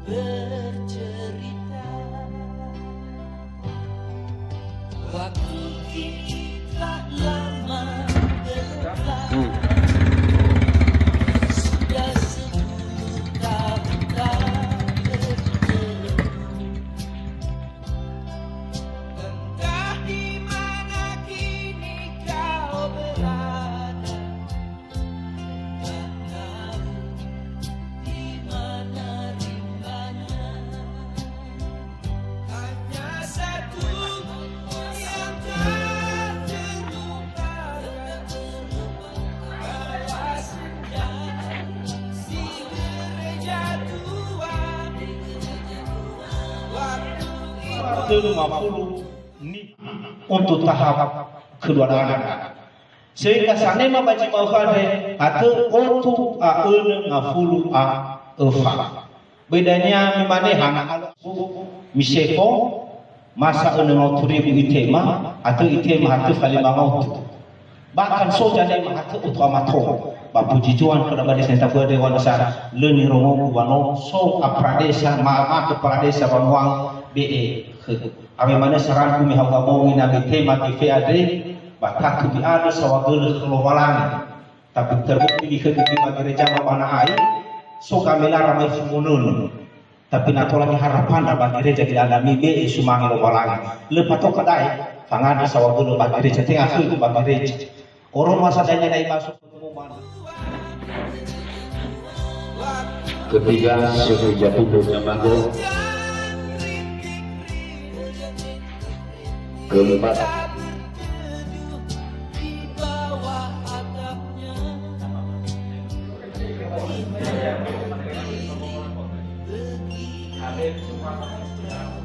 bercerita waktu kita lama berlalu. Sudah 10 tahun tak bertemu. Entah di mana kini kau berada, tak tahu di mana rimbanya. Hanya satu yang tak terlupakan, bahwa senja di gereja tua, waktu itu 50 ni untuk tahap kedua anak. Sehingga sana membaca bahwa atau untuk ngafulu efa. Bedanya memang anak miseko masa ngoturi itema atau itema atau kalima ngautu. Bahkan soja dia atau utamato. Bapu jijuan kalau bade senta buat dewan besar leni romo wano so apradesa mama ke pradesa bamuang be ame mana saran kumi hawa mau nabi tema TVAD batak di ada sawagel kelowalan tapi terbukti di kedua gereja mana ai so kamela ramai sumunun tapi nato lagi harapan abang gereja di alami be sumangi lowalan lepato kedai tangan sawagel bang gereja tengah itu bang gereja orang masa danya dai masuk pengumuman. Ketiga, suhu jatuh Jamago. Keempat,